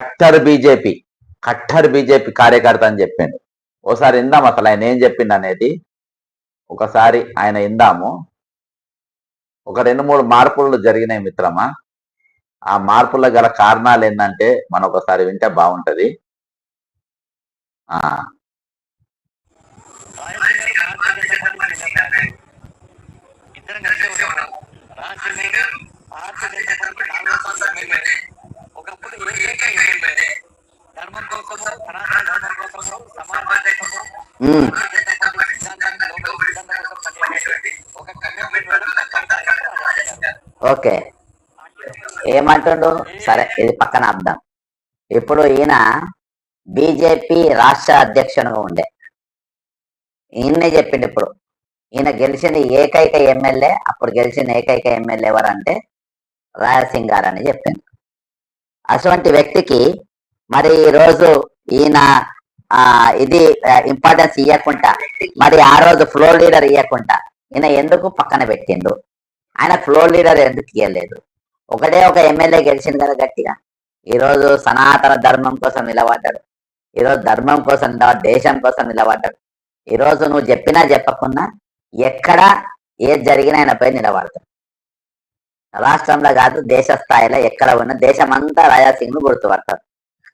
Cutter BJP cutter BJP కార్యకర్త అని చెప్పిండు. ఓసారి ఇందాం అసలు ఆయన ఏం చెప్పిండు అనేది ఒకసారి ఆయన ఇందాము. ఒక 2-3 మార్పులు జరిగినాయి మిత్రమా. ఆ మార్పుల గల కారణాలు ఏంటంటే మనం ఒకసారి వింటే బాగుంటది. ఓకే, ఏమంటుండు సరే, ఇది పక్కన అర్థం. ఇప్పుడు ఈయన బీజేపీ రాష్ట్ర అధ్యక్షునిగా ఉండే ఈయన్నే చెప్పిండు. ఇప్పుడు ఈయన గెలిచిన ఏకైక ఎమ్మెల్యే, అప్పుడు గెలిచిన ఏకైక ఎమ్మెల్యే ఎవరంటే రాజాసింగ్ గారు అని చెప్పిండు. అటువంటి వ్యక్తికి మరి ఈరోజు ఈయన ఇది ఇంపార్టెన్స్ ఇవ్వకుండా, మరి ఆ రోజు ఫ్లోర్ లీడర్ ఇవ్వకుండా ఈయన ఎందుకు పక్కన పెట్టిండు? ఆయన ఫ్లోర్ లీడర్ ఎందుకు ఇవ్వలేదు? ఒకటే ఒక ఎమ్మెల్యే గెలిచింది కదా గట్టిగా. ఈరోజు సనాతన ధర్మం కోసం నిలబడ్డాడు, ఈరోజు ధర్మం కోసం దేశం కోసం నిలబడ్డాడు. ఈరోజు నువ్వు చెప్పినా చెప్పకున్నా ఎక్కడ ఏది జరిగినా ఆయన పై నిలబడతాడు. రాష్ట్రంలో కాదు, దేశ స్థాయిలో ఎక్కడ ఉన్నా దేశమంతా రాజాసింగ్ ను గుర్తుపడతారు.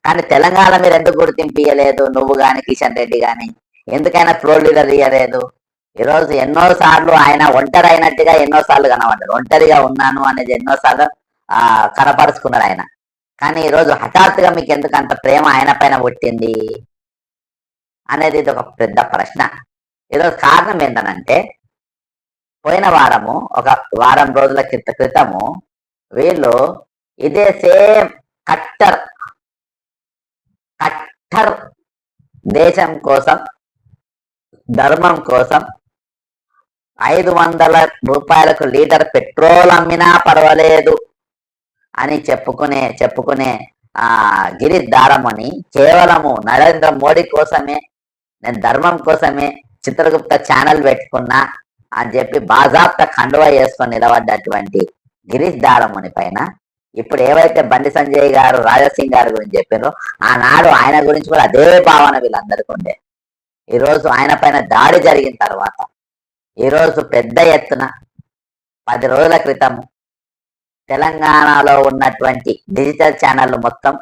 కానీ తెలంగాణ మీరు ఎందుకు గుర్తింపు ఇవ్వలేదు? నువ్వు కానీ కిషన్ రెడ్డి కానీ ఎందుకైనా ఫ్లోర్ లీడర్ ఇవ్వలేదు? ఈరోజు ఎన్నోసార్లు ఆయన ఒంటరి అయినట్టుగా ఎన్నోసార్లు కనబడ్డాడు. ఒంటరిగా ఉన్నాను అనేది ఎన్నోసార్లు కనపరుచుకున్నాడు ఆయన. కానీ ఈరోజు హఠాత్తుగా మీకు ఎందుకు అంత ప్రేమ ఆయన పైన పుట్టింది అనేది ఇది ఒక పెద్ద ప్రశ్న. ఈరోజు కారణం ఏంటనంటే, పోయిన వారము, ఒక వారం రోజుల క్రితము వీళ్ళు ఇదే సేమ్ కట్టర్ దేశం కోసం, ధర్మం కోసం 500 రూపాయలకు లీటర్ పెట్రోల్ అమ్మినా పర్వాలేదు అని చెప్పుకునే గిరీష్ దారమని కేవలము నరేంద్ర మోడీ కోసమే, నేను ధర్మం కోసమే చిత్రగుప్త ఛానల్ పెట్టుకున్నా అని చెప్పి బాజాప్త కండువా చేసుకొని నిలబడ్డటువంటి గిరీష్ దారమని పైన ఇప్పుడు ఏవైతే బండి సంజయ్ గారు రాజాసింగ్ గారి గురించి చెప్పారో, ఆనాడు ఆయన గురించి కూడా అదే భావన వీళ్ళందరికీ ఉండే. ఈరోజు ఆయన పైన దాడి జరిగిన తర్వాత ఈరోజు పెద్ద ఎత్తున 10 రోజుల క్రితం తెలంగాణలో ఉన్నటువంటి డిజిటల్ ఛానళ్ళు మొత్తం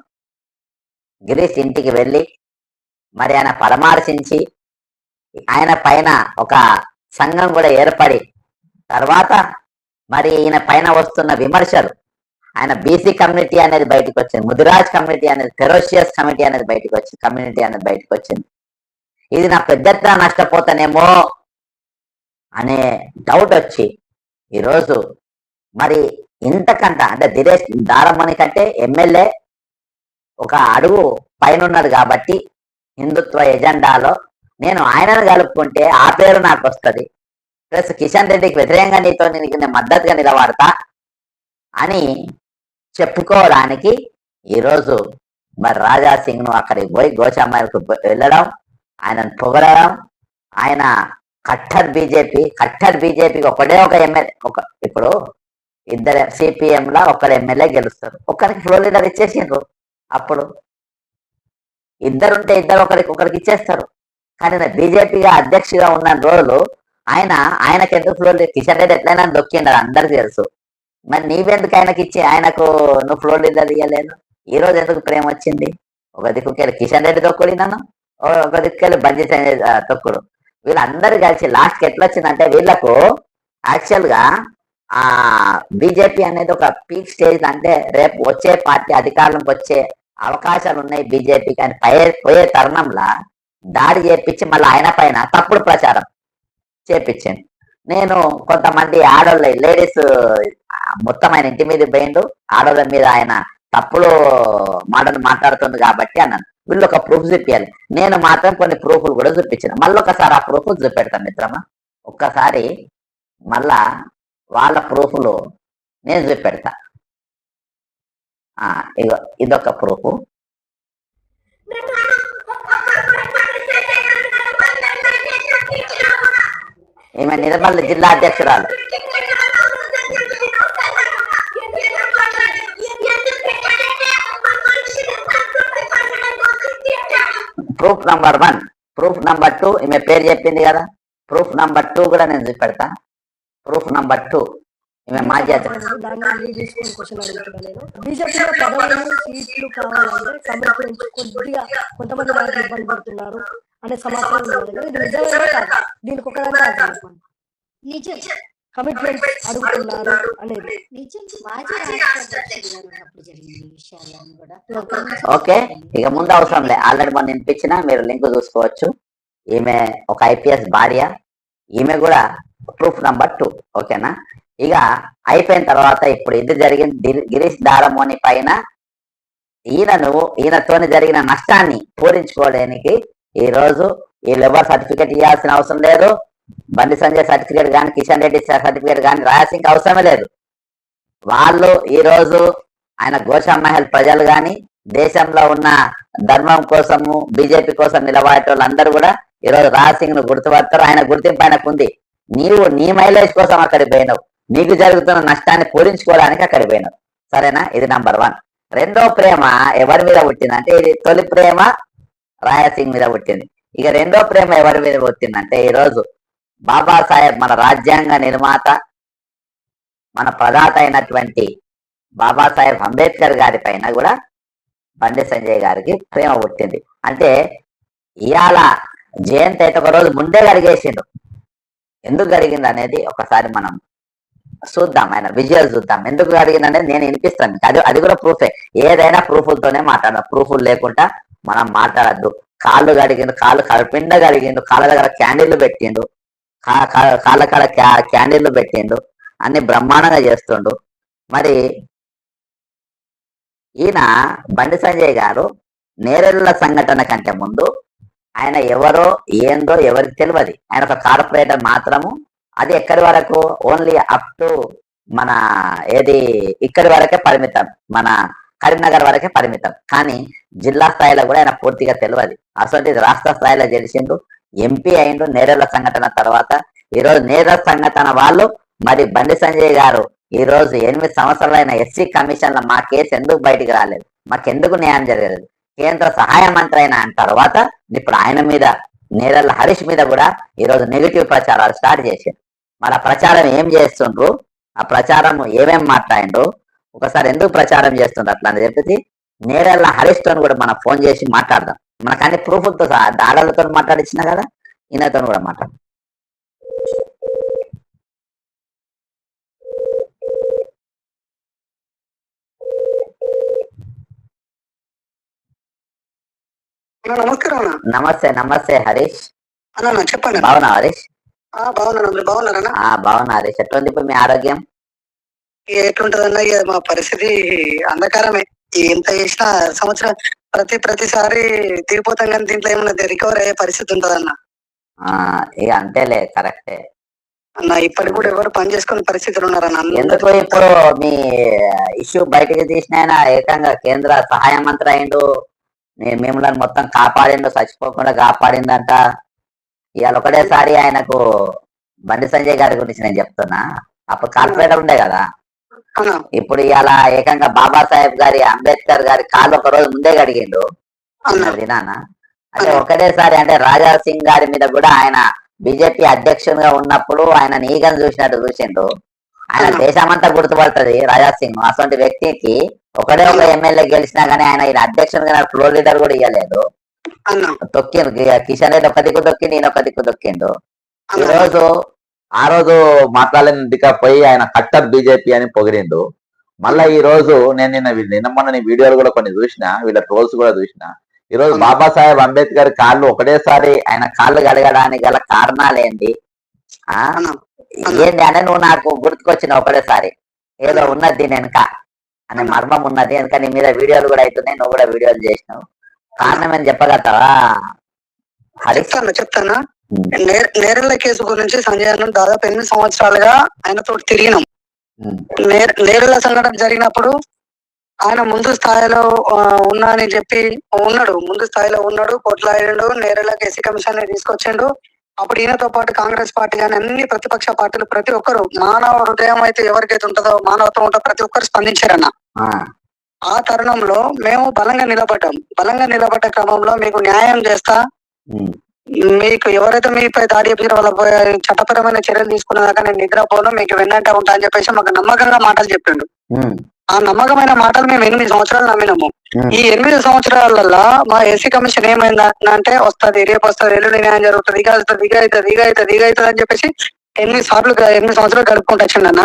గిరీష్ ఇంటికి వెళ్ళి మరి ఆయన పరామర్శించి ఆయన పైన ఒక సంఘం కూడా ఏర్పడి, తర్వాత మరి ఈయన పైన వస్తున్న విమర్శలు, ఆయన బీసీ కమ్యూనిటీ అనేది బయటకు వచ్చింది, ముదిరాజ్ కమ్యూనిటీ అనేది, ఫెరోషియస్ కమిటీ అనేది కమ్యూనిటీ అనేది బయటకు వచ్చింది. ఇది నా పెద్ద నష్టపోతానేమో అనే డౌట్ వచ్చి ఈరోజు మరి ఇంతకంట అంటే దినేష్ దారమణి కంటే ఎమ్మెల్యే ఒక అడుగు పైన ఉన్నాడు కాబట్టి హిందుత్వ ఎజెండాలో నేను ఆయనను కలుపుకుంటే ఆ పేరు నాకు వస్తుంది, ప్లస్ కిషన్ రెడ్డికి వ్యతిరేకంగా నేను మద్దతుగా నిలబడతా అని చెప్పుకోవడానికి ఈరోజు మరి రాజాసింగ్ ను అక్కడికి పోయి గోషామాయకు వెళ్ళడం, ఆయనను పొగడడం. ఆయన కట్టర్ బీజేపీకి ఒకటే ఒక ఎమ్మెల్యే, ఇప్పుడు ఇద్దరు సిపిఎం లా ఒకరు ఎమ్మెల్యే గెలుస్తారు, ఒక్కరికి ఫ్లోర్ లీడర్ ఇచ్చేసిండ్రు. అప్పుడు ఇద్దరుంటే ఒకరికి ఇచ్చేస్తారు. కానీ బీజేపీగా అధ్యక్షుగా ఉన్న రోజులు ఆయనకి ఎందుకు ఫ్లోర్ లీడర్? కిషన్ రెడ్డి ఎట్లయినా దొక్కిండారు, అందరికి తెలుసు. మరి నీవెందుకు ఆయనకు నువ్వు ఫ్లోర్ లీడర్ ఇవ్వలేదు? ఈ రోజు ఎందుకు ప్రేమ వచ్చింది? ఒక దిక్కుకెళ్ళి కిషన్ రెడ్డి తొక్కుడు నన్ను, ఒక దిక్కుకెళ్ళి బండి తొక్కుడు. వీళ్ళందరూ కలిసి లాస్ట్కి ఎట్లా వచ్చిందంటే, వీళ్ళకు యాక్చువల్ గా బీజేపీ అనేది ఒక పీక్ స్టేజ్. అంటే రేపు వచ్చే పార్టీ అధికారంలోకి వచ్చే అవకాశాలు ఉన్నాయి బీజేపీ. కానీ పోయే తరుణంలో దాడి చేపించి మళ్ళీ ఆయన పైన తప్పుడు ప్రచారం చేపించింది. నేను కొంతమంది ఆడోళ్ళ లేడీస్ మొత్తం ఆయన ఇంటి మీద పోయిండు, ఆడోళ్ళ మీద ఆయన తప్పుడు మాటలు మాట్లాడుతుంది కాబట్టి అన్నాను. వీళ్ళు ఒక ప్రూఫ్ చూపించాలి, నేను మాత్రం కొన్ని ప్రూఫ్లు కూడా చూపించాను. మళ్ళీ ఒకసారి ఆ ప్రూఫ్ చూపెడతాను మిత్రమా. ఒక్కసారి మళ్ళా వాళ్ళ ప్రూఫ్లు నేను చూపెడతా. ఇగో ఇదొక ప్రూఫ్. ఈమె నిర్మల్ జిల్లా అధ్యక్షురాలు. ప్రూఫ్ నంబర్ 1, ప్రూఫ్ నంబర్ 2 ఈమె పేరు చెప్పింది కదా, ప్రూఫ్ నంబర్ 2 కూడా నేను చూపెడతా. ప్రూఫ్ నంబర్ 2 ఈమె మాజీ కమిట్మెంట్ అడుగుతున్నారు అనేది ఓకే. ఇక ముందు అవసరం లే, ఆల్రెడీ మనం వినిపించిన మీరు లింక్ చూసుకోవచ్చు. ఈమె ఒక ఐపీఎస్ భార్య, ఈమె కూడా ప్రూఫ్ నంబర్ 2. ఓకేనా. ఇక అయిపోయిన తర్వాత ఇప్పుడు ఇది జరిగింది గిరీష్ దారమోని పైన ఈయనతోని జరిగిన నష్టాన్ని పూరించుకోవడానికి ఈ రోజు వీళ్ళు ఎవరు సర్టిఫికేట్ ఇవ్వాల్సిన అవసరం లేదు. బండి సంజయ్ సర్టిఫికేట్ కానీ, కిషన్ రెడ్డి సర్టిఫికేట్ కానీ రాయాల్సిన అవసరమే లేదు. వాళ్ళు ఈ రోజు ఆయన గోషామహల్ ప్రజలు కానీ, దేశంలో ఉన్న ధర్మం కోసము బీజేపీ కోసం నిలబడే వాళ్ళందరూ కూడా ఈరోజు రాజసింగ్ ను గుర్తుపడతారు. ఆయన గుర్తింపు ఆయనకు ఉంది. నీవు నీ మైలేజ్ కోసం అక్కడికి పోయినావు, నీకు జరుగుతున్న నష్టాన్ని పూరించుకోవడానికి అక్కడికి పోయినావు. సరేనా. ఇది నంబర్ 1. రెండో ప్రేమ ఎవరి మీద పుట్టిందంటే, ఇది తొలి ప్రేమ రాయసింగ్ మీద పుట్టింది. ఇక రెండో ప్రేమ ఎవరి మీద పుట్టిందంటే, ఈరోజు బాబాసాహెబ్ మన రాజ్యాంగ నిర్మాత, మన ప్రదాత అయినటువంటి బాబాసాహెబ్ అంబేద్కర్ గారి పైన కూడా బండి సంజయ్ గారికి ప్రేమ పుట్టింది. అంటే ఇవాళ జయంతి అయితే ఒక రోజు ముందే గడిగేసిండు. ఎందుకు జరిగింది అనేది ఒకసారి మనం చూద్దాం, ఆయన విజువల్ చూద్దాం. ఎందుకు జరిగింది అనేది నేను వినిపిస్తాను. అది కూడా ప్రూఫే. ఏదైనా ప్రూఫులతోనే మాట్లాడాలి, ప్రూఫులు లేకుండా మనం మాట్లాడద్దు. కాళ్ళు గడిగిండు, కాళ్ళు కడుపిండ గడిగిండు, కాళ్ళ దగ్గర క్యాండిల్లు పెట్టిండు, కాళ్ళ కాడ క్యాండిల్లు పెట్టిండు, అన్ని బ్రహ్మాండంగా చేస్తుండు. మరి ఈయన బండి సంజయ్ గారు నేరెళ్ల సంఘటన కంటే ముందు ఆయన ఎవరో ఏందో ఎవరికి తెలియదు. ఆయన ఒక కార్పొరేటర్ మాత్రము. అది ఎక్కడి వరకు, ఓన్లీ అప్ టు మన ఇక్కడి వరకే పరిమితం, మన కరీంనగర్ వరకే పరిమితం. కానీ జిల్లా స్థాయిలో కూడా ఆయన పూర్తిగా తెలియదు. అసలు రాష్ట్ర స్థాయిలో గెలిచిండు, ఎంపీ అయిండు నేరెళ్ల సంఘటన తర్వాత. ఈరోజు నేరెళ్ల సంఘటన వాళ్ళు మరి బండి సంజయ్ గారు ఈ రోజు 8 సంవత్సరాలైన ఎస్సీ కమిషన్ లో మా కేసు ఎందుకు బయటికి రాలేదు, మాకెందుకు న్యాయం జరగలేదు, కేంద్ర సహాయ మంత్రి అయిన తర్వాత ఇప్పుడు ఆయన మీద, నేరెళ్ల హరీష్ మీద కూడా ఈరోజు నెగిటివ్ ప్రచారాలు స్టార్ట్ చేశారు. మన ప్రచారం ఏం చేస్తుండ్రు, ఆ ప్రచారం ఏమేం మాట్లాడిండ్రు, ఒకసారి ఎందుకు ప్రచారం చేస్తుండ్రు అట్లా అని చెప్పేసి నేరెళ్ల హరీష్ తో కూడా మనం ఫోన్ చేసి మాట్లాడదాం. మనకు అన్ని ప్రూఫ్లతో సహా దాడులతో మాట్లాడించినా కదా, ఈయనతో కూడా మాట్లాడదాం. నమస్తే. నమస్తే హరీష్. చెప్పండి. బాగున్నా హరీష్? బాగున్నా హరీష్. ఎట్లుంది ఇప్పుడు మీ ఆరోగ్యం? ఎట్లుంటదన్నా, మా పరిస్థితి అంధకారమే. ఎంత చేసినా సంవత్సరం ప్రతిసారి తీరిపోతాం కానీ దీంట్లో ఏమన్నా రికవర్ అయ్యే పరిస్థితి ఉంటదన్నా. ఇక అంతేలే, కరెక్టే అన్న. ఇప్పటికి కూడా ఎవరు పని చేసుకునే పరిస్థితులు ఉన్నారన్న. ఎందుకు ఇప్పుడు మీ ఇష్యూ బయటకు తీసిన ఆయన ఏకంగా కేంద్ర సహాయ మంత్రి అయిండు, మిమ్మల్ని మొత్తం కాపాడిండు, చచ్చిపోకుండా కాపాడిందంట. ఇవాళ ఒకటేసారి ఆయనకు బండి సంజయ్ గారి గురించి నేను చెప్తున్నా. అప్పుడు కార్పొరేటర్ ఉండే కదా, ఇప్పుడు ఇవాళ ఏకంగా బాబాసాహెబ్ గారి, అంబేద్కర్ గారి కాళ్ళు ఒక రోజు ముందే గడిగిండు దినాన. అంటే ఒకటేసారి అంటే రాజా సింగ్ గారి మీద కూడా ఆయన బీజేపీ అధ్యక్షునిగా ఉన్నప్పుడు ఆయన ఈగను చూసినట్టు చూసిండు. ఆయన దేశమంతా గుర్తుపడుతుంది రాజా సింగ్. అటువంటి వ్యక్తికి ఒకడే ఒక ఎమ్మెల్యే గెలిచినా గానీ ఆయన అధ్యక్షునిగా ఫ్లోర్ లీడర్ కూడా ఇవ్వలేదు. తొక్కిండు కిషన్ రెడ్డి, ఒక దిక్కు తొక్కిండు, ఈయన ఒక దిక్కు తొక్కిండు. ఈ రోజు ఆ రోజు మాట్లాడిన పోయి ఆయన కట్టర్ బీజేపీ అని పొగిడిండు. మళ్ళా ఈ రోజు నేను నిన్న మొన్న వీడియోలు కూడా కొన్ని చూసిన, వీళ్ళ ట్రోల్స్ కూడా చూసిన. ఈ రోజు బాబాసాహెబ్ అంబేద్కర్ కాళ్ళు ఒకటేసారి ఆయన కాళ్ళు గడగడానికి గల కారణాలేంటి ఏంటి అంటే నువ్వు నాకు గుర్తుకొచ్చిన ఒకటేసారి ఏదో ఉన్నది దీని వెనక అనే మర్మం ఉన్నది. వెనక నీ మీద వీడియోలు కూడా అవుతున్నాయి, నువ్వు కూడా వీడియోలు చేసినావు. కారణం ఏం చెప్పగలుగుతావా? చెప్తానా. నేరెళ్ల కేసు గురించి సంజయ్ అన్న దాదాపు 8 సంవత్సరాలుగా ఆయనతో తిరిగినాం. నేరెళ్ల సంఘటన జరిగినప్పుడు ఆయన ముందు స్థాయిలో ఉన్నా అని చెప్పి ముందు స్థాయిలో ఉన్నాడు, కొట్లాడిండు, నేరెళ్ల కేసీ కమిషన్ ని తీసుకొచ్చిండు. అప్పుడు ఈయనతో పాటు కాంగ్రెస్ పార్టీ కానీ అన్ని ప్రతిపక్ష పార్టీలు ప్రతి ఒక్కరు, మానవ హృదయం అయితే ఎవరికైతే ఉంటుందో, మానవత్వం ఉంటుందో ప్రతి ఒక్కరు స్పందించారన్న. ఆ తరుణంలో మేము బలంగా నిలబడ్డ క్రమంలో మీకు న్యాయం చేస్తా, మీకు ఎవరైతే మీపై దాడి చేసిన వాళ్ళపై చట్టపరమైన చర్యలు తీసుకున్నాక నేను నిద్రపోను, మీకు వెన్నంటే ఉంటా అని చెప్పేసి మాకు నమ్మకంగా మాటలు చెప్పిండు. ఆ నమ్మకమైన మాటలు మేము 8 సంవత్సరాలు నమ్మినాము. ఈ 8 సంవత్సరాలలో మా ఎస్సీ కమిషన్ ఏమైందంటే వస్తుంది, రేపు వస్తుంది, ఎల్లుండి న్యాయం జరుగుతుంది, ఇక అవుతుంది అని చెప్పేసి 8 సంవత్సరాలు గడుపుకుంటూ వచ్చిందన్న.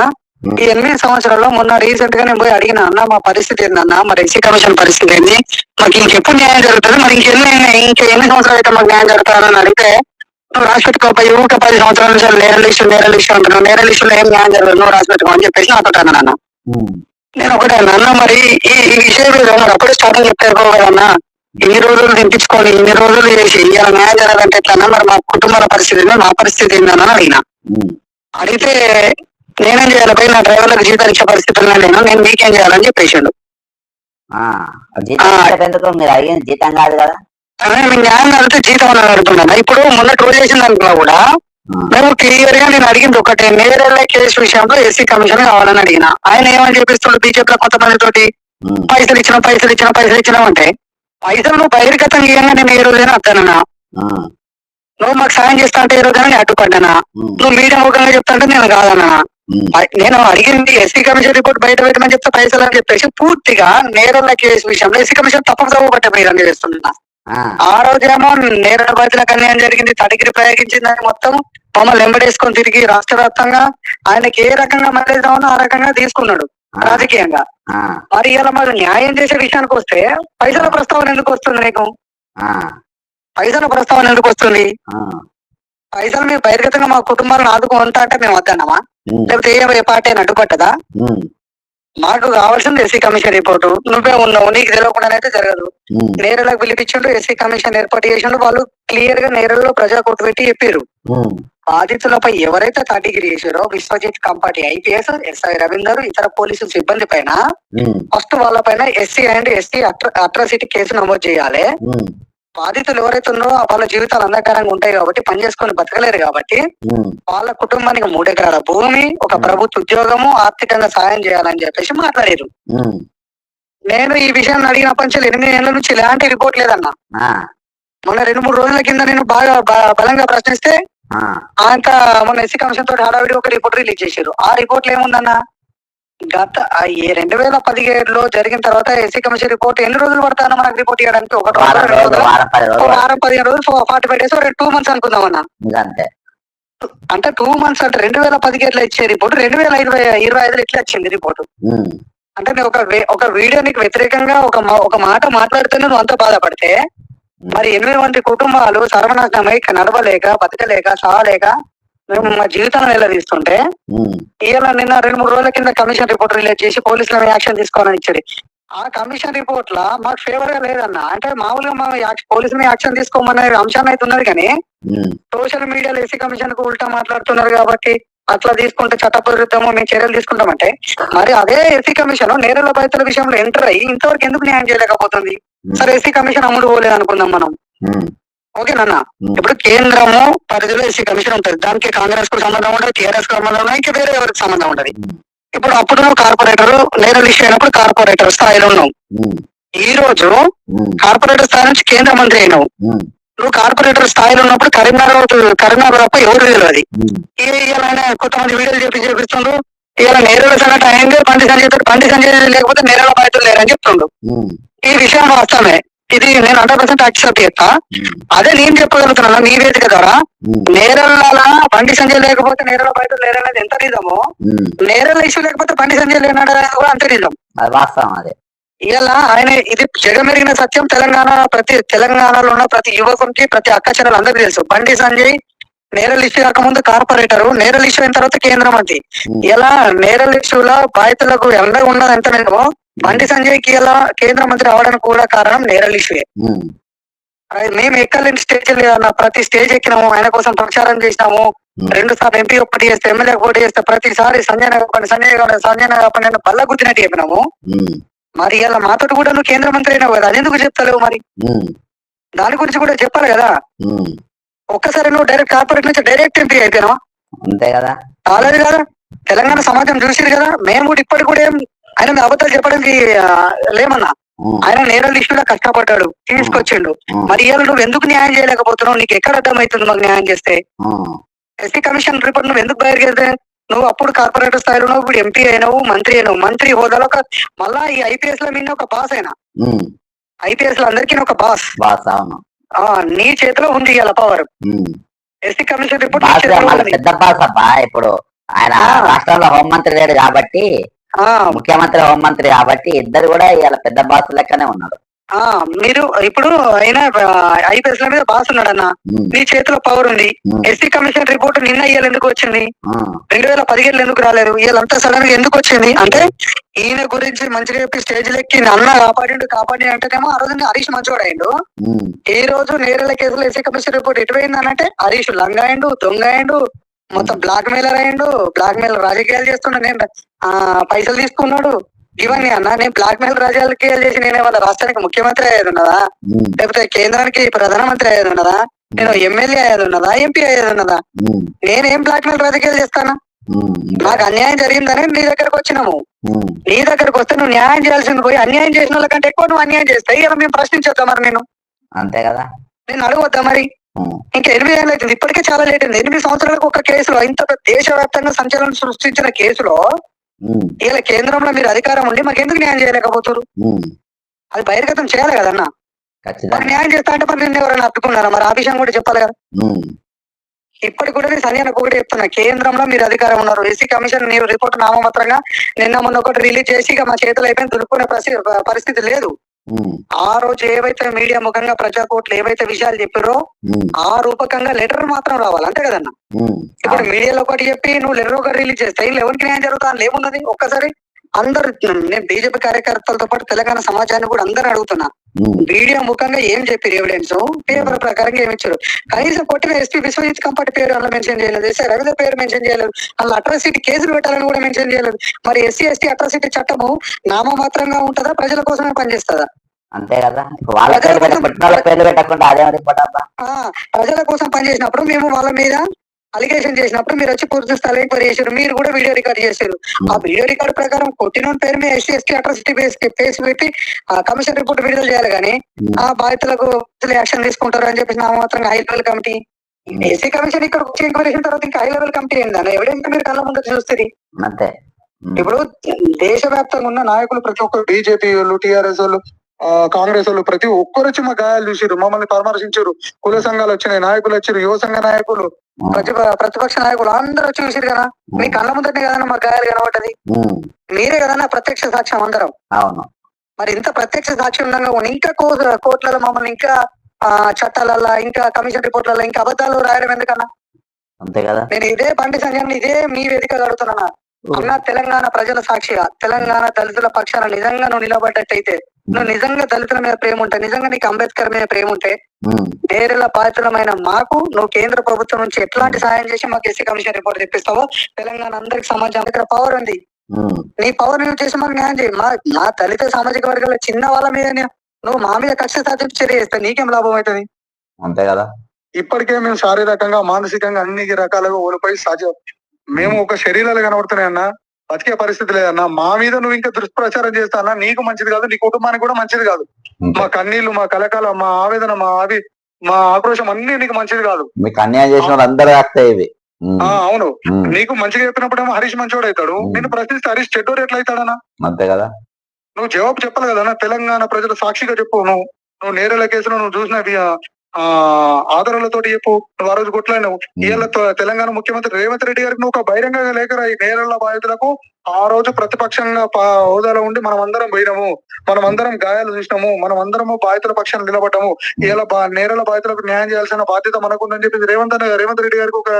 ఈ 8 సంవత్సరాల్లో మొన్న రీసెంట్ గా నేను పోయి అడిగిన, అన్న మా పరిస్థితి ఏందన్నా, మరి ఎస్సీ కమిషన్ పరిస్థితి ఏంది, మాకు ఇంకెప్పుడు న్యాయం జరుగుతుంది, మరి ఎన్ని సంవత్సరాలు అయితే మాకు న్యాయం జరుగుతుందని అడిగితే, నువ్వు రాసి పెట్టుకోపోయి ఊక 10 సంవత్సరాల నుంచి నేరల్ ఇష్యూ అంటున్నావు, నేరల్ ఇష్యూలో ఏం న్యాయం జరగదు, నువ్వు రాసి పెట్టుకో అని చెప్పేసి నాతో అన్న. నేను ఒకటే అన్న, మరి ఈ విషయం మీద మరి అప్పుడే స్టార్టింగ్ చెప్పారు కదన్నా, ఇన్ని రోజులు దింపించుకొని ఇన్ని రోజులు చేసి ఇలా న్యాయం జరగాలంటే ఎట్లన్నా, మరి మా కుటుంబాల పరిస్థితి ఏందో, మా పరిస్థితి ఏందని అడిగిన. అడిగితే నేనేం చేయాలి పోయి, నా డ్రైవర్లకు జీతాలు ఇచ్చే పరిస్థితుల్లో నేను మీకేం చేయాలని చెప్పేసాడు. మీరు అడిగిన జీతం కాదు కదా, మీ న్యాయం కలిగితే జీతం అని అడుగుతున్నా. ఇప్పుడు మొన్న ట్రోల్ చేసిన దాంట్లో కూడా మేము క్లియర్ గా నేను అడిగింది ఒకటే, నేరల్ల కేసు విషయంలో ఎస్సీ కమిషన్ కావాలని అడిగిన. ఆయన ఏమని చెప్పిస్తుండ్రు బీజేపీలో కొంతమంది తోటి, పైసలు ఇచ్చినాం అంటే పైసలు నువ్వు బహిర్గతం ఇయ్యంగా నేను ఏ రోజైనా వస్తానన్నా, నువ్వు మాకు సాయం చేస్తా అంటే ఏ రోజైనా నేను అడ్డుపడ్డానా, నువ్వు మీడియా ముఖంగా చెప్తా అంటే నేను కాదన్నా. నేను అడిగింది ఎస్సీ కమిషన్ రిపోర్ట్ బయట పెట్టమని చెప్తే పైసలు అని చెప్పేసి పూర్తిగా నేరల్ల కేసు విషయంలో ఎస్సీ కమిషన్ తప్పక పట్టబోయారని చేస్తున్నా. ఆ రోజేమో నేరల బాధితులకు అన్యాయం జరిగింది, తడిగిరి ప్రయోగించిందని మొత్తం మమ్మల్ని వెంబడేసుకొని తిరిగి రాష్ట్ర వ్యాప్తంగా ఆయనకి ఏ రకంగా మళ్ళీ ఆ రకంగా తీసుకున్నాడు రాజకీయంగా. మరి ఇలా మరి న్యాయం చేసే విషయానికి వస్తే పైసల ప్రస్తావన ఎందుకు వస్తుంది నీకు? పైసలు మేము బహిర్గతంగా మా కుటుంబాలను ఆదుకుంటా అంటే మేము వద్దన్నామా, లేకపోతే ఏ పార్టీ అని అడ్డుపట్టదా? మాకు కావాల్సింది ఎస్సీ కమిషన్ రిపోర్టు. నువ్వే ఉన్నావు, నీకు తెలియకుండానైతే జరగదు. నేరలకు పిలిపించండు, ఎస్సీ కమిషన్ ఏర్పాటు చేసిండు. వాళ్ళు క్లియర్ గా నేరల్లో ప్రజా కోర్టు పెట్టి చెప్పారు. బాధితులపై ఎవరైతే 3rd డిగ్రీ చేశారో విశ్వజిత్ కంపాటి ఐపీఎస్, ఎస్ఐ రవీందర్, ఇతర పోలీసు సిబ్బంది పైన ఫస్ట్ వాళ్ళ పైన SC and ST atrocity case నమోదు చేయాలి. బాధితులు ఎవరైతే ఉన్నారో వాళ్ళ జీవితాలు అంధకారంగా ఉంటాయి కాబట్టి పని చేసుకొని బతకలేరు కాబట్టి వాళ్ళ కుటుంబానికి 3 ఎకరాల భూమి, ఒక ప్రభుత్వ ఉద్యోగము, ఆర్థికంగా సాయం చేయాలని చెప్పేసి మాట్లాడారు. నేను ఈ విషయాన్ని అడిగినప్పటి నుంచి 8 ఏళ్ల నుంచి ఎలాంటి రిపోర్ట్ లేదన్నా. మొన్న 2-3 రోజుల కింద నేను బాగా బలంగా ప్రశ్నిస్తే అంత మొన్న ఎస్సీ కమిషన్ తోటి హడావిడి ఒక రిపోర్ట్ రిలీజ్ చేశారు. ఆ రిపోర్ట్ లో ఏముందన్నా, గత 2017లో జరిగిన తర్వాత ఎస్సీ కమిషన్ రిపోర్ట్ ఎన్ని రోజులు పడతానో మనకు రిపోర్ట్ ఇవ్వడానికి? ఒక వారం 15 రోజులు, 45 days, 2 months అనుకుందామన్నా. అంటే 2 months అంటే 2017లో ఇచ్చే రిపోర్ట్ 2025 ఇట్లా వచ్చింది రిపోర్టు. అంటే నేను ఒక వీడియోనికి వ్యతిరేకంగా ఒక మాట మాట్లాడితేనే నువ్వు అంత బాధపడితే, మరి 8 మంది కుటుంబాలు సర్వనాశనమై నడవలేక, బతకలేక, సావలేక మేము మా జీవితాన్ని నిలదీస్తుంటే ఇలా నిన్న 2-3 రోజుల కింద కమిషన్ రిపోర్ట్ రిలీజ్ చేసి పోలీసుల యాక్షన్ తీసుకోవాలని ఇచ్చాడు. ఆ కమిషన్ రిపోర్ట్ లా మాకు ఫేవర్ గా లేదన్నా. అంటే మామూలుగా మా పోలీసుల యాక్షన్ తీసుకోమనే అంశాన్ని అయితే ఉన్నది, కానీ సోషల్ మీడియాలో ఎస్సీ కమిషన్ కు ఉల్టా మాట్లాడుతున్నారు కాబట్టి అట్లా తీసుకుంటే చట్టపరిధము మేము చర్యలు తీసుకుంటామంటే, మరి అదే ఎస్సీ కమిషన్ నేరల బాధితుల విషయంలో ఎంటర్ అయ్యి ఇంతవరకు ఎందుకు న్యాయం చేయలేకపోతుంది? సరే ఎస్సీ కమిషన్ అమ్ముడు పోలేదు అనుకుందాం మనం, ఓకేనన్నా. ఇప్పుడు కేంద్రము పరిధిలో ఎస్సీ కమిషన్ ఉంటుంది, దానికి కాంగ్రెస్ కు సంబంధం ఉండదు, టీఆర్ఎస్ కు సంబంధం ఉండదు, ఇంకా వేరే ఎవరికి సంబంధం ఉండదు. ఇప్పుడు అప్పుడు నువ్వు కార్పొరేటర్ నేరల్ ఇష్యూ అయినప్పుడు కార్పొరేటర్ స్థాయిలో ఉన్నావు. ఈ రోజు కార్పొరేటర్ స్థాయి నుంచి కేంద్ర మంత్రి అయినావు. నువ్వు కార్పొరేటర్ స్థాయిలో ఉన్నప్పుడు కరీంనగర్ తప్ప ఎవరు తెలియదు. ఇవాళ కొంతమంది వీడియోలు చేపిస్తుండ్రు, ఇవాళ నేరల సంఘటన అయింది, బండి సంజయ్ లేకపోతే నేరల బాధితులు లేరని చెప్తుండ్రు. ఈ విషయం వాస్తవమే, ఇది నేను 100% యాక్సెప్ట్ చేస్తా. అదే నేను చెప్పగలుగుతున్నా నీ వేదిక ద్వారా, నేరల బండి సంజయ్ లేకపోతే నేరల బాధితులు లేరనేది ఎంత నిజమో, నేరల ఇష్యూ లేకపోతే బండి సంజయ్ లేననేది కూడా అంతే నిజం. ఇలా ఆయన ఇది జగమెరిగిన సత్యం. తెలంగాణలో ఉన్న ప్రతి యువకునికి, ప్రతి అక్క చెల్లెలు అందరికీ తెలుసు. బండి సంజయ్ నేరల్ ఇష్యూ కాకముందు కార్పొరేటర్, నేరల్ ఇష్యూ అయిన తర్వాత కేంద్ర మంత్రి. ఇలా నేరల్ ఇష్యూలో బాధితులకు ఎండగా ఉన్నది ఎంత నిజమో, బండి సంజయ్ కి ఇలా కేంద్ర మంత్రి అవడానికి కూడా కారణం నేరల్ ఇష్యూ. మేము ఎక్కలేని స్టేజ్ లేదన్న, ప్రతి స్టేజ్ ఎక్కినాము, ఆయన కోసం ప్రచారం చేసినాము. 2 సార్లు ఎంపీ పోటీ చేస్తే, ఎమ్మెల్యే పోటీ చేస్తే ప్రతిసారి సంజయ్ నగర్ బల్ల గుద్దినట్టు చెప్పినాము. మరి ఇలా మాతో కూడా నువ్వు కేంద్ర మంత్రి అయినావు కదా, అది ఎందుకు చెప్తలేవు? మరి దాని గురించి కూడా చెప్పాలి కదా. ఒక్కసారి నువ్వు డైరెక్ట్ కార్పొరేట్ నుంచి డైరెక్ట్ ఎంపీ అయిపోయినావు, అంతే కదా, కాలేదు కదా. తెలంగాణ సమాజం చూసిరు కదా. మేము కూడా ఇప్పటికి కూడా ఏం ఆయన మీ అబద్ధాలు చెప్పడానికి లేమన్నా. ఆయన నేరల లిస్టులో కష్టపడ్డాడు, తీసుకొచ్చిండు. మరి ఇవాళ నువ్వు ఎందుకు న్యాయం చేయలేకపోతున్నావు? నీకు ఎక్కడ అర్థమవుతుంది మాకు న్యాయం చేస్తే? ఎస్సీ కమిషన్ రిపోర్ట్ నువ్వు ఎందుకు బయటకెళ్తే? నువ్వు అప్పుడు కార్పొరేటర్ స్థాయిలో ఉన్నావు, ఇప్పుడు ఎంపీ అయినావు, మంత్రి అయినావు. మంత్రి హోదాలో ఒక మళ్ళా ఈ ఐపీఎస్ లో మీద ఒక బాస్ అయినా, ఐపీఎస్ లో అందరికీ ఒక బాస్. నీ చేతిలో ఉంది ఇవాళ పవర్. ఎస్సీ కమిషన్ రిపోర్ట్ పెద్ద బాస్ అబ్బా. ఇప్పుడు ఆయన రాష్ట్రంలో హోంమంత్రి లేడు కాబట్టి, ముఖ్యమంత్రి హోంమంత్రి కాబట్టి ఇద్దరు కూడా ఇవాళ పెద్ద బాస్ లెక్కనే ఉన్నారు. మీరు ఇప్పుడు అయినా ఐపీఎస్ ల మీద బాస్ ఉన్నాడన్న, నీ చేతిలో పవర్ ఉంది. ఎస్సీ కమిషన్ రిపోర్ట్ నిన్న ఇవాళ ఎందుకు వచ్చింది? 2017 ఎందుకు రాలేదు? ఇవాళంతా సడన్ గా ఎందుకు వచ్చింది అంటే, ఈయన గురించి మంచిగా చెప్పి స్టేజ్ లెక్కి అన్న కాపాడి అంటేనేమో ఆ రోజు హరీష్ మంచోడు అయిండు. ఈ రోజు నేరల కేసులో ఎస్సీ కమిషన్ రిపోర్ట్ ఎటువైంది అనంటే, హరీష్ లంగాయిండు, దొంగాయిండు, మొత్తం బ్లాక్ మెయిలర్ అయిండు, బ్లాక్ మెయిల్ రాజకీయాలు చేస్తుండే, నేను పైసలు తీసుకున్నాడు. ఇవన్నీ అన్న, నేను బ్లాక్ మెయిల్ రాజకీయాలు చేసి నేనే వాళ్ళ రాష్ట్రానికి ముఖ్యమంత్రి అయ్యేది ఉన్నదా? లేకపోతే కేంద్రానికి ప్రధానమంత్రి అయ్యేది ఉన్నదా? నేను ఎమ్మెల్యే అయ్యేది ఉన్నదా? ఎంపీ అయ్యేది ఉన్నదా? నేనేం బ్లాక్ మెయిల్ రాజకీయాలు చేస్తాను? నాకు అన్యాయం జరిగిందని నీ దగ్గరకు వచ్చినాము. నీ దగ్గరకు వస్తే నువ్వు న్యాయం చేయాల్సింది పోయి అన్యాయం చేసిన వాళ్ళ కంటే ఎక్కువ నువ్వు అన్యాయం చేస్తాయి. ఇలా మేము ప్రశ్నించొద్దా మరి? నేను అంతే కదా, నేను అడగొద్దా మరి? ఇంకా 8 ఏళ్ళు అవుతుంది, ఇప్పటికే చాలా లేట్ అయింది. 8 సంవత్సరాలకు ఒక కేసులో, ఇంత దేశవ్యాప్తంగా సంచలనం సృష్టించిన కేసులో ఇలా కేంద్రంలో మీరు అధికారం ఉండి మాకు ఎందుకు న్యాయం చేయలేకపోతారు? అది బహిర్గతం చేయాలి కదన్నా. న్యాయం చేస్తా అంటే మరి నిన్న ఎవరైనా అప్పుకున్నారా? మరి ఆ విషయం కూడా చెప్పాలి కదా. ఇప్పటికి కూడా నేను సంజయ్ ఒకటి చెప్తున్నా, కేంద్రంలో మీరు అధికారం ఉన్నారు. ఎస్సీ కమిషన్ మీరు రిపోర్ట్ నామమాత్రంగా నిన్న మొన్న ఒకటి రిలీజ్ చేసి ఇక మా చేతులు అయిపోయిన దులుపుకునే పరిస్థితి లేదు. ఆ రోజు ఏవైతే మీడియా ముఖంగా ప్రజాకోట్లు ఏవైతే విషయాలు చెప్పారో ఆ రూపకంగా లెటర్ మాత్రం రావాలి, అంతే కదన్నా. ఇప్పుడు మీడియాలో ఒకటి చెప్పి నువ్వు లెటర్ ఒకటి రిలీజ్ చేస్తే ఎవరికి న్యాయం జరుగుతా అని ఏమున్నది? ఒక్కసారి అందరు, నేను బీజేపీ కార్యకర్తలతో పాటు తెలంగాణ సమాజాన్ని కూడా అందరూ అడుగుతున్నా, మీడియా ముఖంగా ఏం చెప్పారు? ఎవిడెన్స్ పేపర్ ప్రకారంగా ఏమి ఇచ్చారు? కనీసం కొట్టిన ఎస్పీ విశ్వజిత్ కంపటి పేరు అలా మెన్షన్ చేయలేదు, ఎస్ఐ రవీంద్ర పేరు మెన్షన్ చేయలేదు, అలా అట్రాసిటీ కేసులు పెట్టాలని కూడా మెన్షన్ చేయలేదు. మరి ఎస్సీ ఎస్టీ అట్రాసిటీ చట్టము నామమాత్రంగా ఉంటుందా? ప్రజల కోసమే పనిచేస్తుందా? అంతే కదా. ప్రజల కోసం పనిచేసినప్పుడు మేము వాళ్ళ మీద అలిగేషన్ చేసినప్పుడు మీరు వచ్చి పూర్తి స్థాయి ఎంక్వైరీ చేశారు. మీరు కూడా వీడియో రికార్డ్ చేశారు. ఆ వీడియో రికార్డ్ ప్రకారం కొట్టిన పేరు మీద ఎస్సీ ఎస్టీ అట్రాసిటీ కేసు పెట్టి ఆ కమిషన్ రిపోర్ట్ విడుదల చేయాలి. కానీ ఆ బాధితులకు యాక్షన్ తీసుకుంటారు అని చెప్పేసి మాత్రం high level committee, SC commission ఇక్కడ వచ్చి ఎంక్వైరీ చేసిన తర్వాత ఇంకా హై లెవెల్ కమిటీ ఏందన్న? ఎవిడెన్స్ మీరు కళ్ళ ముందు చూస్తుంది. అంతే. ఇప్పుడు దేశవ్యాప్తంగా ఉన్న నాయకులు ప్రతి ఒక్కరు, బీజేపీ వాళ్ళు, టీఆర్ఎస్ వాళ్ళు, కాంగ్రెస్ వాళ్ళు ప్రతి ఒక్కరు వచ్చి మా గాయాలు చూసారు, మమ్మల్ని పరామర్శించారు. కుల సంఘాలు వచ్చినాయి, నాయకులు వచ్చారు, యువ సంఘ నాయకులు, ప్రతిపక్ష నాయకులు అందరూ వచ్చి చూసారు కదా. మీ కళ్ళ ముందరనే కదన్నా మా గాయాలు కనబడ్డది. మీరే కదన్నా ప్రత్యక్ష సాక్ష్యం అందరం. మరి ఇంత ప్రత్యక్ష సాక్ష్యం ఉండగా ఇంకా కోర్టులలో మమ్మల్ని ఇంకా చట్టాలలో ఇంకా కమిషన్ రిపోర్ట్లలో ఇంకా అబద్ధాలు రాయడం ఎందుకన్నా? అంతే కదా. నేను ఇదే బండి సంజయ్ ఇదే మీ వేదిక అడుగుతున్నా అన్న, తెలంగాణ ప్రజల సాక్షిగా తెలంగాణ దళితుల పక్షాన నిజంగా నువ్వు నిలబడ్డట్టయితే, నువ్వు నిజంగా దళితుల మీద ప్రేమ ఉంటే, నిజంగా నీకు అంబేద్కర్ మీద ప్రేమ ఉంటే, నేరేళ్ల బాధితులమైన మాకు నువ్వు కేంద్ర ప్రభుత్వం నుంచి ఎట్లాంటి సాయం చేసి మాకు ఎస్సీ కమిషన్ రిపోర్ట్ తెప్పిస్తావో, తెలంగాణ అందరికి సమాజం ఇక్కడ పవర్ ఉంది, నీ పవర్ నువ్వు చేసి మాకు న్యాయం చేయి. మా దళిత సామాజిక వర్గాల చిన్న వాళ్ళ మీద నువ్వు మా మీద కక్ష సాధింపు చర్య చేస్తే నీకేం లాభం అవుతుంది? అంతే కదా. ఇప్పటికే మేము శారీరకంగా మానసికంగా అన్ని రకాలుగా ఓడిపోయి మేము ఒక శరీరాలు కనబడుతున్నాయి అన్న, బతికే పరిస్థితి లేదన్నా. మా మీద నువ్వు ఇంకా దుష్ప్రచారం చేస్తా అన్నా నీకు మంచిది కాదు, నీ కుటుంబానికి కూడా మంచిది కాదు. మా కన్నీళ్లు, మా కలకాల, మా ఆవేదన, మా ఆక్రోశం అన్ని నీకు మంచిది కాదు. మీకు అన్యాయం చేసిన వాళ్ళందరూ ఇవి. అవును, నీకు మంచిగా చెప్పినప్పుడేమో హరీష్ మంచోడు అవుతాడు, నేను ప్రశ్నిస్తే హరీష్ చెడ్డోడు ఎట్లా అవుతాడన్నా? అంతే కదా. నువ్వు జవాబు చెప్పాలి కదన్నా. తెలంగాణ ప్రజల సాక్షిగా చెప్పు. నువ్వు నేరేళ్ల కేసులో నువ్వు చూసిన ఆధారాలతోటి చెప్పు. నువ్వు ఆ రోజు కొట్లాడినావు. ఇవాళ తెలంగాణ ముఖ్యమంత్రి రేవంత్ రెడ్డి గారికి నువ్వు ఒక బహిరంగ లేఖ రాయి. నేరేళ్ల బాధితులకు ఆ రోజు ప్రతిపక్షంగా హోదాలో ఉండి మనం అందరం పోయినాము, మనం అందరం గాయాలు చూసినాము, మనం అందరము బాధితుల పక్షాన్ని నిలబడ్డాము, ఇలా నేరేళ్ల బాధితులకు న్యాయం చేయాల్సిన బాధ్యత మనకుందని చెప్పి రేవంత్ రెడ్డి గారికి ఒక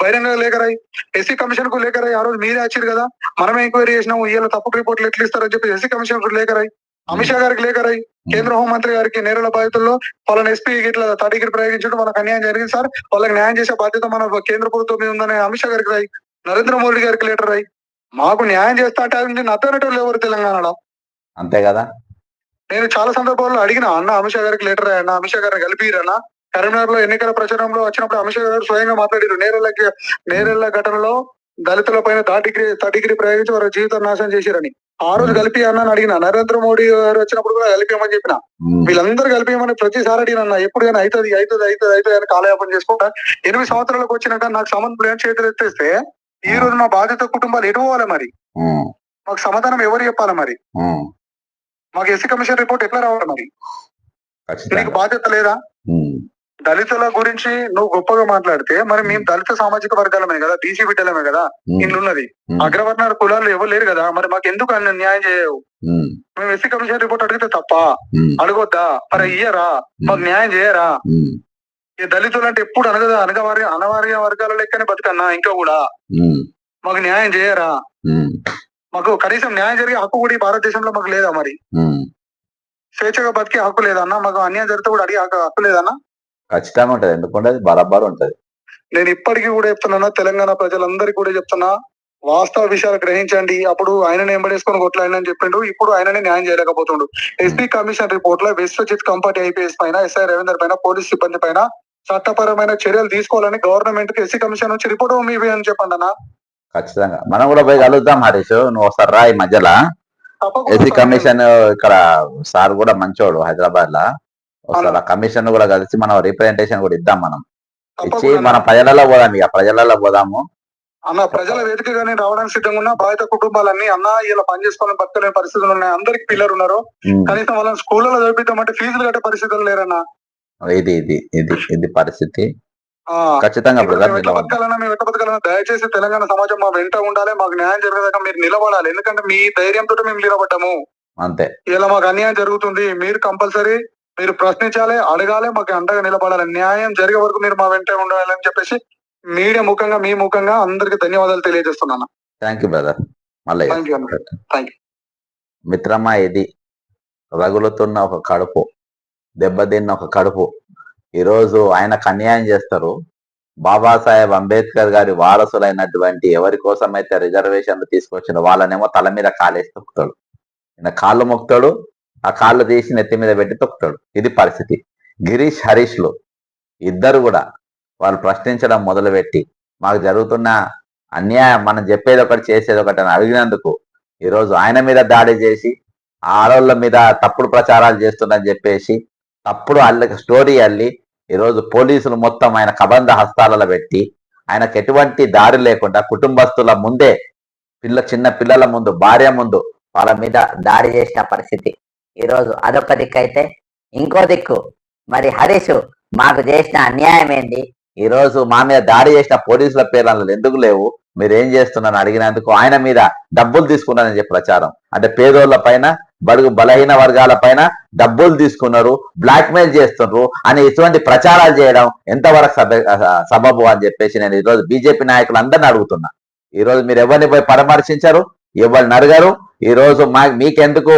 బహిరంగ లేఖ రాయి. ఎస్సీ కమిషన్ కు లేఖ రాయి. ఆ రోజు మీరే వచ్చారు కదా, మనమే ఎంక్వైరీ చేసినాము, ఇలా తప్పుడు రిపోర్ట్లు ఎట్లు ఇస్తారని చెప్పి ఎస్సీ కమిషన్ కు లేఖ రాయి. అమిత్ షా గారికి లేఖ రాయి. కేంద్ర హోంమంత్రి గారికి నేరేళ్ల బాధితుల్లో వాళ్ళని ఎస్పీ ఇట్లా తాడిగిరి ప్రయోగించడం వాళ్ళకి అన్యాయం జరిగింది సార్, వాళ్ళకి న్యాయం చేసే బాధ్యత మన కేంద్ర ప్రభుత్వం మీద ఉందని అమిత్ షా గారికి రాయి. నరేంద్ర మోడీ గారికి లెటర్ రాయి. మాకు న్యాయం చేస్తా అంటే నత్తనటోళ్ళు ఎవరు తెలంగాణలో? అంతే కదా. నేను చాలా సందర్భాల్లో అడిగిన అన్న అమిత్ షా గారికి లెటర్ రాయన్న, అమిత్ షా గారిని కలిపిరన్నా. కరీంనగర్ లో ఎన్నికల ప్రచారంలో వచ్చినప్పుడు అమిత్ షా గారు స్వయంగా మాట్లాడారు. నేరేళ్ల ఘటనలో దళితుల పైన థర్డ్ డిగ్రీ ప్రయోగించి వారి జీవితం నాశనం చేశారని. ఆ రోజు కలిపి అన్న అడిగిన, నరేంద్ర మోడీ గారు వచ్చినప్పుడు కూడా కలిపియమని చెప్పిన, వీళ్ళందరూ కలిపియమని ప్రతిసారి అడిగిన, ఎప్పుడు కానీ అవుతుంది అవుతుంది అవుతుంది అవుతుంది అని కాలయాపన చేసుకుంటా 8 సంవత్సరాలకు వచ్చినాక నాకు సంబంధం ఏం చేతులు ఎత్తేస్తే ఈ రోజు మా బాధిత కుటుంబాలు ఎటు పోవాలి మరి? మాకు సమాధానం ఎవరు చెప్పాలి మరి? మాకు ఎస్సీ కమిషన్ రిపోర్ట్ ఎట్లా రావాలి మరి? నీకు బాధ్యత లేదా? దళితుల గురించి నువ్వు గొప్పగా మాట్లాడితే మరి మేము దళిత సామాజిక వర్గాలమే కదా, బీసీ బిడ్డలమే కదా, ఇల్లున్నది. అగ్రవర్ణ కులాలు ఎవరు లేరు కదా, మరి మాకు ఎందుకు న్యాయం చేయవు? మేము ఎస్సీ కమిషన్ రిపోర్ట్ అడిగితే తప్ప? అడగొద్దా? మరి ఇయ్యరా? మాకు న్యాయం చేయరా? ఈ దళితులు అంటే ఎప్పుడు అనవార్య వర్గాల లెక్కనే బతుకన్నా ఇంకా కూడా మాకు న్యాయం చేయరా? మాకు కనీసం న్యాయం జరిగే హక్కు కూడా ఈ భారతదేశంలో మాకు లేదా మరి? స్వేచ్ఛగా బతికే హక్కు లేదన్నా? మాకు అన్యాయం జరిగితే కూడా అడిగే హక్కు లేదన్నా? ఖచ్చితంగా ఉంటది, ఎందుకంటే బరాబర్ ఉంటది. నేను ఇప్పటికీ కూడా చెప్తున్నా, తెలంగాణ ప్రజలందరికీ కూడా చెప్తున్నా, వాస్తవ విషయాలు గ్రహించండి. అప్పుడు ఆయననే ఎంబడేసుకొని కొట్లాడని చెప్పిండు, ఇప్పుడు ఆయననే న్యాయం చేయలేకపోతుండు. ఎస్పీ కమిషన్ రిపోర్ట్ లో విశ్వజిత్ కంపటి ఐపీఎస్ పైన, ఎస్ఐ రవీందర్ పైన, పోలీస్ సిబ్బంది పైన చట్టపరమైన చర్యలు తీసుకోవాలని గవర్నమెంట్ కి ఎస్సీ కమిషన్ నుంచి రిపోర్ట్ మీవి అని చెప్పండి అన్న. ఖచ్చితంగా మనం కూడా పోయి కలుద్దాం హరీష్, నువ్వు ఒకసారి రా ఈ మధ్యలో. ఎస్సీ కమిషన్ ఇక్కడ సార్ కూడా మంచోడు హైదరాబాద్ లా, ఒకసారి కమిషన్ కూడా కలిసి మనం రిప్రజెంటేషన్ కూడా ఇద్దాం. మనం ఇచ్చి మన ప్రజలలో పోదాం, ఇక ప్రజలలో పోదాము అన్న. ప్రజల వేదికగానే రావడానికి సిద్ధంగా ఉన్న బాధిత కుటుంబాలన్నీ అన్న ఇలా పని చేసుకోవాలని బతకలేని పరిస్థితులు ఉన్నాయి. అందరికి పిల్లలు ఉన్నారు, కనీసం వాళ్ళని స్కూళ్ళలో చదివిద్దామంటే ఫీజులు కట్టే పరిస్థితులు లేరన్నా. ఇది ఇది ఇది ఇది పరిస్థితి. ఖచ్చితంగా బతకాలన్నా దయచేసి తెలంగాణ సమాజం మా వెంట ఉండాలి, మాకు న్యాయం జరిగేదాకా మీరు నిలబడాలి. ఎందుకంటే మీ ధైర్యంతో మేము నిలబడ్డాము. అంతే, ఇలా మాకు అన్యాయం జరుగుతుంది, మీరు కంపల్సరీ మీరు ప్రశ్నించాలి, అడగాలి, మాకు అండగా నిలబడాలి. న్యాయం జరిగే వరకు మీరు మా వెంట ఉండాలి అని చెప్పేసి మీడియా ముఖంగా మీ ముఖంగా అందరికి ధన్యవాదాలు తెలియజేస్తున్నాను. Thank you brother. మళ్ళీ మిత్రమా, ఇది రగులుతున్న ఒక కడుపు, దెబ్బతిన్న ఒక కడుపు. ఈరోజు ఆయనకు అన్యాయం చేస్తారు. బాబాసాహెబ్ అంబేద్కర్ గారి వారసులైనటువంటి ఎవరి కోసమైతే రిజర్వేషన్లు తీసుకొచ్చిన వాళ్ళనేమో తల మీద కాలేసి తొక్కుతాడు. ఈయన కాళ్ళు మొక్కుతాడు, ఆ కాళ్ళు తీసి నెత్తి మీద పెట్టి తొక్కుతాడు. ఇది పరిస్థితి. గిరీష్ హరీష్లు ఇద్దరు కూడా వాళ్ళు ప్రశ్నించడం మొదలుపెట్టి మాకు జరుగుతున్న అన్యాయం, మనం చెప్పేది ఒకటి చేసేది ఒకటి అని అడిగినందుకు ఈరోజు ఆయన మీద దాడి చేసి ఆడోళ్ళ మీద తప్పుడు ప్రచారాలు చేస్తుందని చెప్పేసి తప్పుడు స్టోరీ అల్లి ఈరోజు పోలీసులు మొత్తం ఆయన కబంధ హస్తాలలో పెట్టి ఆయనకు ఎటువంటి దారి లేకుండా కుటుంబస్తుల ముందే చిన్న పిల్లల ముందు, భార్య ముందు వాళ్ళ మీద దాడి చేసిన పరిస్థితి. ఈరోజు అదొక దిక్కు అయితే, ఇంకో దిక్కు మరి హరీష్ మాకు చేసిన అన్యాయం ఏంటి? ఈరోజు మా మీద దాడి చేసిన పోలీసుల పేర్లు ఎందుకు లేవు, మీరు ఏం చేస్తున్నారని అడిగినందుకు ఆయన మీద డబ్బులు తీసుకున్నారని చెప్పి ప్రచారం. అంటే పేదోళ్ల పైన, బడుగు బలహీన వర్గాల పైన డబ్బులు తీసుకున్నారు, బ్లాక్ మెయిల్ చేస్తున్నారు అని ఇటువంటి ప్రచారాలు చేయడం ఎంతవరకు సబబు అని చెప్పేసి నేను ఈరోజు బీజేపీ నాయకులందరినీ అడుగుతున్నా. ఈరోజు మీరు ఎవరిని పోయి పరామర్శించారు, ఎవరిని అడగారు. ఈ రోజు మీకెందుకు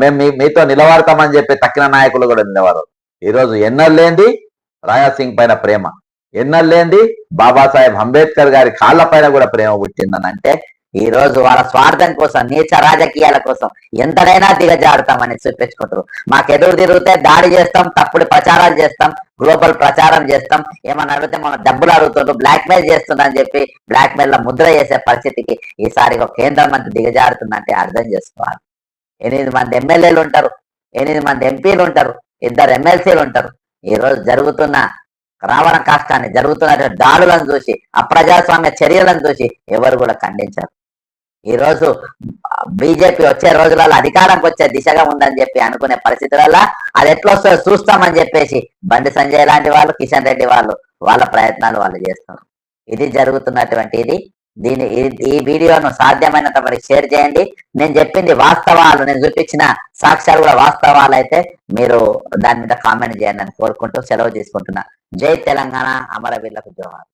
మేము మీతో నిలబడతామని చెప్పి తక్కిన నాయకులు కూడా నిలబడరు. ఈరోజు ఎన్నర్లేంది రాజా సింగ్ పైన ప్రేమ, ఎన్నర్లేంది బాబాసాహెబ్ అంబేద్కర్ గారి కాళ్ళ పైన కూడా ప్రేమ పుట్టిందని అంటే ఈ రోజు వాళ్ళ స్వార్థం కోసం, నీచ రాజకీయాల కోసం ఎంతైనా దిగజారుతామని చూపించుకుంటారు. మాకు ఎదురు తిరిగితే దాడి చేస్తాం, తప్పుడు ప్రచారాలు చేస్తాం, గ్లోబల్ ప్రచారం చేస్తాం, ఏమన్నా అడిగితే మనం డబ్బులు అడుగుతుండ్రు, బ్లాక్ మెయిల్ చేస్తున్నా అని చెప్పి బ్లాక్ మెయిల్ లో ముద్ర చేసే పరిస్థితికి ఈసారి ఒక కేంద్ర మంత్రి దిగజారుతుందంటే అర్థం చేసుకోవాలి. 8 మంది ఎమ్మెల్యేలు ఉంటారు, 8 మంది ఎంపీలు ఉంటారు, 2 ఎమ్మెల్సీలు ఉంటారు. ఈ రోజు జరుగుతున్న రావణ కాష్టాన్ని, జరుగుతున్న దాడులను చూసి, అప్రజాస్వామ్య చర్యలను చూసి ఎవరు కూడా ఖండించారు. ఈ రోజు బీజేపీ వచ్చే రోజులలో అధికారంకి వచ్చే దిశగా ఉందని చెప్పి అనుకునే పరిస్థితులలో అది ఎట్లా వస్తుందో చూస్తామని చెప్పేసి బండి సంజయ్ లాంటి వాళ్ళు, కిషన్ రెడ్డి వాళ్ళు వాళ్ళ ప్రయత్నాలు వాళ్ళు చేస్తున్నారు. ఇది జరుగుతున్నటువంటి ఈ వీడియోను సాధ్యమైనంత వరకు షేర్ చేయండి. నేను చెప్పింది వాస్తవాలు, నేను చూపించిన సాక్ష్యాలు కూడా వాస్తవాలు అయితే మీరు దాని మీద కామెంట్ చేయండి అని కోరుకుంటూ సెలవు తీసుకుంటున్నా. జై తెలంగాణ, అమరవీరులకు జోహార్.